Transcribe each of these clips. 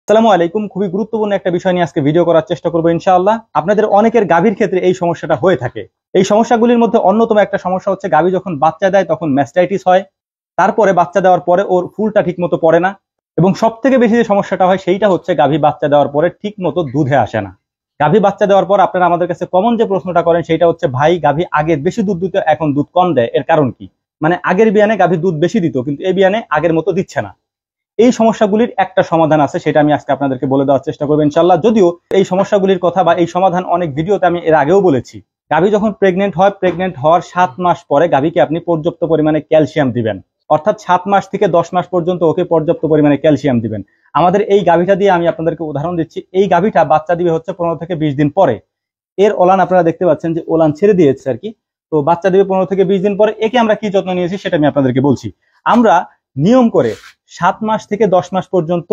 আসসালামু আলাইকুম। খুবই গুরুত্বপূর্ণ একটা বিষয় নিয়ে আজকে ভিডিও করার চেষ্টা করবো ইনশাআল্লাহ। আপনাদের অনেকের গাভীর ক্ষেত্রে এই সমস্যাটা হয়ে থাকে। এই সমস্যাগুলির মধ্যে অন্যতম একটা সমস্যা হচ্ছে গাভী যখন বাচ্চা দেয় তখন ম্যাস্টাইটিস হয়, তারপরে বাচ্চা দেওয়ার পরে ওর ফুলটা ঠিক মতো পড়ে না, এবং সব থেকে বেশি যে সমস্যাটা হয় সেইটা হচ্ছে গাভী বাচ্চা দেওয়ার পরে ঠিক মতো দুধে আসে না। গাভী বাচ্চা দেওয়ার পর আপনারা আমাদের কাছে কমন যে প্রশ্নটা করেন সেটা হচ্ছে, ভাই গাভী আগে বেশি দুধ দিত এখন দুধ কম দেয়, এর কারণ কি? মানে আগের বিয়ানে গাভী দুধ বেশি দিত কিন্তু এই বিয়ানে আগের মতো দিচ্ছে না। এই সমস্যাগুলির একটা সমাধান আছে, সেটা আমি আজকে আপনাদেরকে বলে দেওয়ার চেষ্টা করবো ইনশাআল্লাহ। যদিও এই সমস্যাগুলির কথা বা এই সমাধান অনেক ভিডিওতে আমি এর আগেও বলেছি। গাভী যখন প্রেগনেন্ট হয়, প্রেগনেন্ট হওয়ার 7 মাস পরে গাভীকে আপনি পর্যাপ্ত পরিমাণে ক্যালসিয়াম দিবেন। অর্থাৎ 7 মাস থেকে 10 মাস পর্যন্ত ওকে পর্যাপ্ত পরিমাণে ক্যালসিয়াম দিবেন। আমাদের এই গাভীটা দিয়ে আমি আপনাদেরকে উদাহরণ দিচ্ছি। এই গাভীটা বাচ্চা দিবে হচ্ছে 15 থেকে 20 দিন পরে। এর ওলান আপনারা দেখতে পাচ্ছেন যে ওলান ছেড়ে দিয়েছে আর কি। তো বাচ্চা দিবে 15 থেকে 20 দিন পরে। একে আমরা কি যত্ন নিয়েছি সেটা আমি আপনাদেরকে বলছি। আমরা নিয়ম করে 7 মাস থেকে 10 মাস পর্যন্ত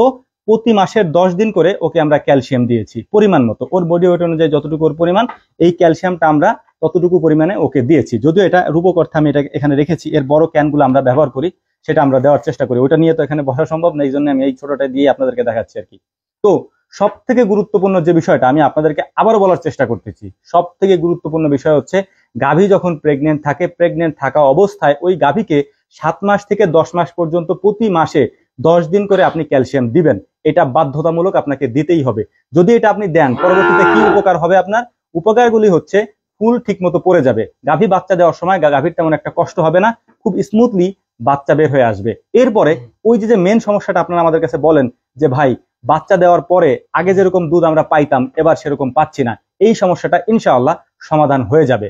প্রতি মাসের 10 দিন করে ওকে আমরা ক্যালসিয়াম দিয়েছি পরিমাণ মতো। ওর বডি ওয়েট অনুযায়ী যতটুকু ওর পরিমাণ, এই ক্যালসিয়ামটা আমরা ততটুকু পরিমাণে ওকে দিয়েছি। যদিও এটা রূপক অর্থে আমি এটা এখানে রেখেছি, এর বড় ক্যানগুলো আমরা ব্যবহার করি, সেটা আমরা দেওয়ার চেষ্টা করি। ওটা নিয়ে তো এখানে বসা সম্ভব না, এই জন্য আমি এই ছোটটা দিয়ে আপনাদেরকে দেখাচ্ছি আর কি। তো সব থেকে গুরুত্বপূর্ণ যে বিষয়টা আমি আপনাদেরকে আবারও বলার চেষ্টা করতেছি, সব থেকে গুরুত্বপূর্ণ বিষয় হচ্ছে গাভী যখন প্রেগনেন্ট থাকে, প্রেগনেন্ট থাকা অবস্থায় ওই গাভীকে 7 মাস থেকে 10 মাস পর্যন্ত প্রতি মাসে 10 দিন করে আপনি ক্যালসিয়াম দিবেন। এটা বাধ্যতামূলক, আপনাকে দিতেই হবে। যদি এটা আপনি দেন পরবর্তীতে কি উপকার হবে আপনার? উপকারগুলি হচ্ছে, ফুল ঠিক মতো পড়ে যাবে, গাভী বাচ্চা দেওয়ার সময় গাভীর তেমন একটা কষ্ট হবে না, খুব স্মুথলি বাচ্চা বের হয়ে আসবে। এরপরে ওই যে মেন সমস্যাটা আপনারা আমাদের কাছে বলেন যে ভাই বাচ্চা দেওয়ার পরে আগে যেরকম দুধ আমরা পাইতাম এবার সেরকম পাচ্ছি না, এই সমস্যাটা ইনশাআল্লাহ সমাধান হয়ে যাবে।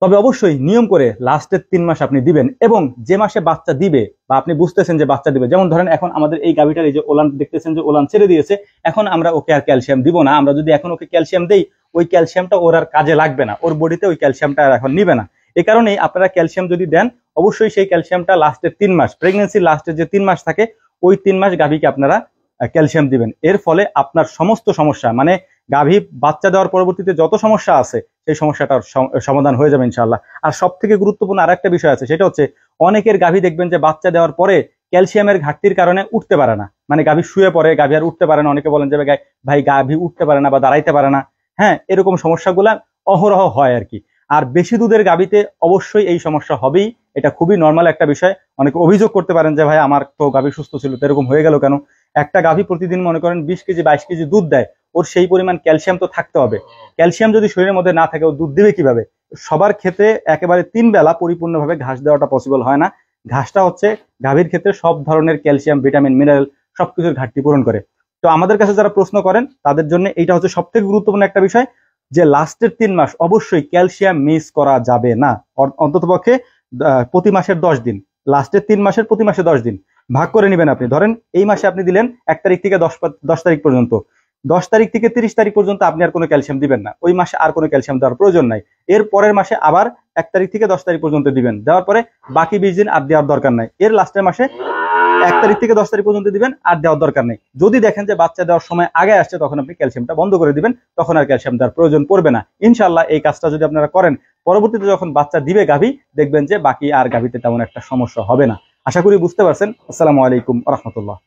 তবে অবশ্যই নিয়ম করে লাস্টের 3 মাস আপনি দিবেন, এবং যে মাসে বাচ্চা দিবে বা আপনি বুঝতেছেন যে বাচ্চা দিবে, যেমন ধরেন এখন আমাদের এই গাভীটার এই যে ওলান দেখতেছেন যে ওলান ছেড়ে দিয়েছে, এখন আমরা ওকে আর ক্যালসিয়াম দিব না। আমরা যদি এখন ওকে ক্যালসিয়াম দেই, ওই ক্যালসিয়ামটা ওর আর কাজে লাগবে না, ওর বডিতে ওই ক্যালসিয়ামটা আর এখন নিবে না। এই কারণেই আপনারা ক্যালসিয়াম যদি দেন অবশ্যই সেই ক্যালসিয়ামটা লাস্টের 3 মাস, প্রেগনেন্সির লাস্টের যে 3 মাস থাকে ওই 3 মাস গাভীকে আপনারা ক্যালসিয়াম দিবেন। এর ফলে আপনার সমস্ত সমস্যা, মানে গাভী বাচ্চা দেওয়ার পরবর্তীতে যত সমস্যা আছে সেই সমস্যাটার সমাধান হয়ে যাবে ইনশাআল্লাহ। আর সব থেকে গুরুত্বপূর্ণ আর একটা বিষয় আছে, সেটা হচ্ছে অনেকের গাভী দেখবেন যে বাচ্চা দেওয়ার পরে ক্যালসিয়ামের ঘাটতির কারণে উঠতে পারে না, মানে গাভী শুয়ে পড়ে, গাভী আর উঠতে পারে না। অনেকে বলেন যে ভাই গাভী উঠতে পারে না বা দাঁড়াইতে পারে না। হ্যাঁ, এরকম সমস্যাগুলা অহরহ হয় আর কি। আর বেশি দুধের গাভীতে অবশ্যই এই সমস্যা হবেই, এটা খুবই নর্মাল একটা বিষয়। অনেকে অভিযোগ করতে পারেন যে ভাই আমার তো গাভী সুস্থ ছিল, তো এরকম হয়ে গেল কেন? একটা গাভী প্রতিদিন মনে করেন 20 কেজি 22 কেজি দুধ দেয়, ওর সেই পরিমাণ ক্যালসিয়াম তো থাকতে হবে। ক্যালসিয়াম যদি শরীরের মধ্যে না থাকে ও দুধ দিবে কিভাবে? সবার ক্ষেত্রে একেবারে 3 বেলা পরিপূর্ণভাবে ঘাস দেওয়াটা পসিবল হয় না। ঘাসটা হচ্ছে গাভীর ক্ষেত্রে সব ধরনের ক্যালসিয়াম, ভিটামিন, মিনারেল সবকিছুর ঘাটতি পূরণ করে। তো আমাদের কাছে যারা প্রশ্ন করেন তাদের জন্য এইটা হচ্ছে সব থেকে গুরুত্বপূর্ণ একটা বিষয়, যে লাস্টের 3 মাস অবশ্যই ক্যালসিয়াম মিস করা যাবে না। অন্ততপক্ষে প্রতি মাসের 10 দিন, লাস্টের 3 মাসের প্রতি মাসে 10 দিন ভাগ করে নেবেন আপনি। ধরেন এই মাসে আপনি দিলেন 1 তারিখ থেকে 10 তারিখ পর্যন্ত, 10 তারিখ থেকে 30 তারিখ পর্যন্ত আপনি আর কোনো ক্যালসিয়াম দিবেন না, ওই মাসে আর কোনো ক্যালসিয়াম দেওয়ার প্রয়োজন নাই। এর পরের মাসে আবার 1 তারিখ থেকে 10 তারিখ পর্যন্ত দিবেন, দেওয়ার পরে বাকি 20 দিন আর দেওয়ার দরকার নাই। এর লাস্টের মাসে 1 তারিখ থেকে 10 তারিখ পর্যন্ত দিবেন, আর দেওয়ার দরকার নেই। যদি দেখেন যে বাচ্চা দেওয়ার সময় আগে আসছে তখন আপনি ক্যালসিয়ামটা বন্ধ করে দিবেন, তখন আর ক্যালসিয়াম দেওয়ার প্রয়োজন পড়বে না ইনশাআল্লাহ। এই কাজটা যদি আপনারা করেন, পরবর্তীতে যখন বাচ্চা দিবে গাভী, দেখবেন যে বাকি আর গাভীতে তেমন একটা সমস্যা হবে না। আশা করি বুঝতে পারছেন। আসসালামু আলাইকুম ওয়া রাহমাতুল্লাহ।